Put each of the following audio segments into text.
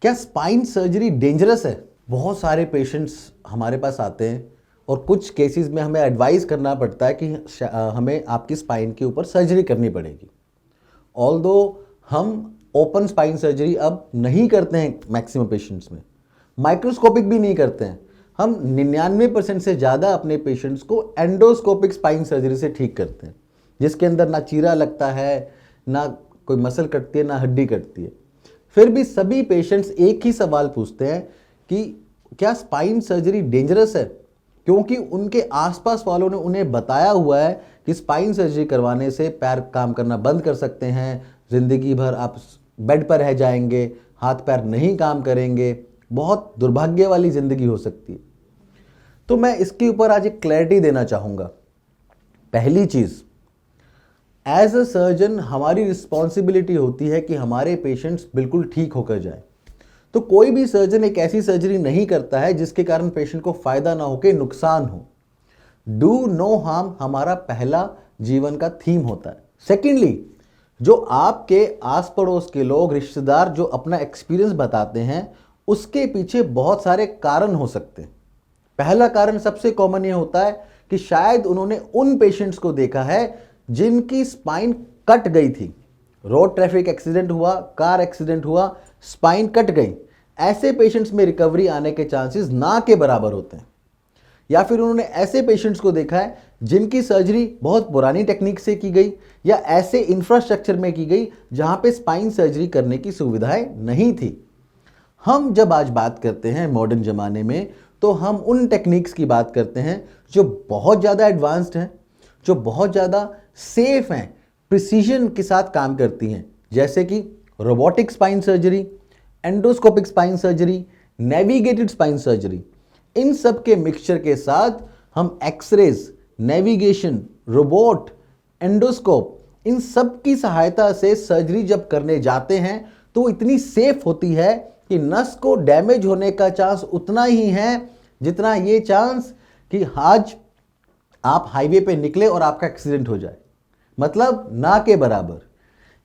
क्या spine surgery dangerous है? बहुत सारे पेशेंट्स हमारे पास आते हैं और कुछ केसेस में हमें एडवाइस करना पड़ता है कि हमें आपकी स्पाइन के ऊपर सर्जरी करनी पड़ेगी। ऑल्दो हम ओपन स्पाइन सर्जरी अब नहीं करते हैं मैक्सिमम पेशेंट्स में, माइक्रोस्कोपिक भी नहीं करते हैं। हम 99% से ज़्यादा अपने पेशेंट्स को एंडोस्कोपिक स्पाइन सर्जरी से ठीक करते हैं, जिसके अंदर ना चीरा लगता है, ना कोई मसल कटती है, ना हड्डी कटती है। फिर भी सभी पेशेंट्स एक ही सवाल पूछते हैं कि क्या स्पाइन सर्जरी डेंजरस है, क्योंकि उनके आसपास वालों ने उन्हें बताया हुआ है कि स्पाइन सर्जरी करवाने से पैर काम करना बंद कर सकते हैं, ज़िंदगी भर आप बेड पर रह जाएंगे, हाथ पैर नहीं काम करेंगे, बहुत दुर्भाग्य वाली ज़िंदगी हो सकती है। तो मैं इसके ऊपर आज एक क्लैरिटी देना चाहूँगा। पहली चीज़, एज अ सर्जन हमारी रिस्पॉन्सिबिलिटी होती है कि हमारे पेशेंट्स बिल्कुल ठीक होकर जाएं। तो कोई भी सर्जन एक ऐसी सर्जरी नहीं करता है जिसके कारण पेशेंट को फायदा ना हो के नुकसान हो। डू नो हार्म हमारा पहला जीवन का थीम होता है। सेकेंडली, जो आपके आस पड़ोस के लोग, रिश्तेदार जो अपना एक्सपीरियंस बताते हैं, उसके पीछे बहुत सारे कारण हो सकते हैं। पहला कारण सबसे कॉमन ये होता है कि शायद उन्होंने उन पेशेंट्स को देखा है जिनकी स्पाइन कट गई थी, रोड ट्रैफिक एक्सीडेंट हुआ, कार एक्सीडेंट हुआ, स्पाइन कट गई। ऐसे पेशेंट्स में रिकवरी आने के चांसेस ना के बराबर होते हैं। या फिर उन्होंने ऐसे पेशेंट्स को देखा है जिनकी सर्जरी बहुत पुरानी टेक्निक से की गई या ऐसे इंफ्रास्ट्रक्चर में की गई जहां पे स्पाइन सर्जरी करने की सुविधाएं नहीं थी। हम जब आज बात करते हैं मॉडर्न ज़माने में, तो हम उन टेक्निक्स की बात करते हैं जो बहुत ज़्यादा एडवांस्ड हैं, जो बहुत ज़्यादा सेफ हैं, प्रिसीजन के साथ काम करती हैं, जैसे कि robotic spine surgery, endoscopic spine surgery, navigated spine surgery. इन सब के मिक्सचर के साथ हम एक्सरेज, नेविगेशन, रोबोट, एंडोस्कोप, इन सब की सहायता से सर्जरी जब करने जाते हैं तो इतनी सेफ होती है कि नस को डैमेज होने का चांस उतना ही है जितना ये चांस कि आज आप हाईवे पे निकले और आपका एक्सीडेंट हो जाए, मतलब ना के बराबर।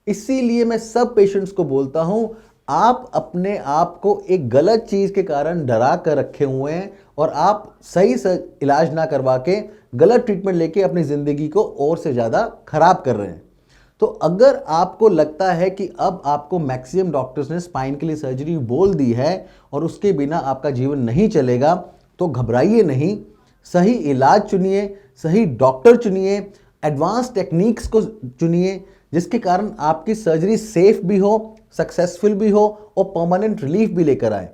इसीलिए मैं सब पेशेंट्स को बोलता हूं, आप अपने आप को एक गलत चीज के कारण डरा कर रखे हुए हैं और आप सही से इलाज ना करवा के गलत ट्रीटमेंट लेके अपनी जिंदगी को और से ज्यादा खराब कर रहे हैं। तो अगर आपको लगता है कि अब आपको मैक्सिमम डॉक्टर्स ने स्पाइन के लिए सर्जरी बोल दी है और उसके बिना आपका जीवन नहीं चलेगा, तो घबराइए नहीं। सही इलाज चुनिए, सही डॉक्टर चुनिए, एडवांस टेक्निक्स को चुनिए, जिसके कारण आपकी सर्जरी सेफ भी हो, सक्सेसफुल भी हो और परमानेंट रिलीफ भी लेकर आए।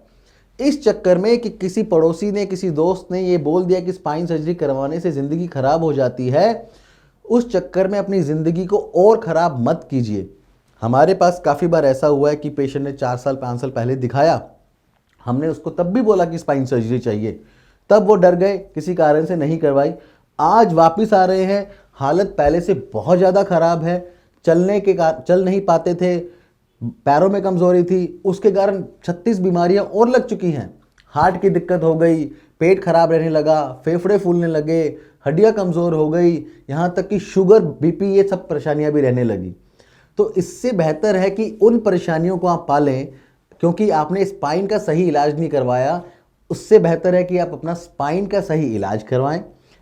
इस चक्कर में कि किसी पड़ोसी ने, किसी दोस्त ने ये बोल दिया कि स्पाइन सर्जरी करवाने से ज़िंदगी खराब हो जाती है, उस चक्कर में अपनी ज़िंदगी को और ख़राब मत कीजिए। हमारे पास काफ़ी बार ऐसा हुआ है कि पेशेंट ने 4 साल 5 साल पहले दिखाया, हमने उसको तब भी बोला कि स्पाइन सर्जरी चाहिए, तब वो डर गए, किसी कारण से नहीं करवाई। आज वापस आ रहे हैं, हालत पहले से बहुत ज़्यादा ख़राब है, चल नहीं पाते थे, पैरों में कमज़ोरी थी, उसके कारण 36 बीमारियां और लग चुकी हैं। हार्ट की दिक्कत हो गई, पेट खराब रहने लगा, फेफड़े फूलने लगे, हड्डियां कमज़ोर हो गई, यहाँ तक कि शुगर, बीपी, ये सब परेशानियां भी रहने लगी। तो इससे बेहतर है कि उन परेशानियों को आप पालें, क्योंकि आपने स्पाइन का सही इलाज नहीं करवाया। उससे बेहतर है कि आप अपना स्पाइन का सही इलाज करवाएं,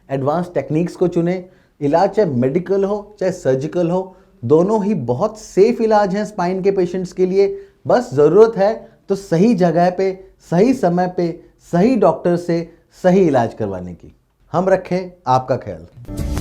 एडवांस टेक्निक्स को चुनें। इलाज चाहे मेडिकल हो चाहे सर्जिकल हो, दोनों ही बहुत सेफ इलाज हैं स्पाइन के पेशेंट्स के लिए। बस ज़रूरत है तो सही जगह पे, सही समय पे, सही डॉक्टर से सही इलाज करवाने की। हम रखें आपका ख्याल।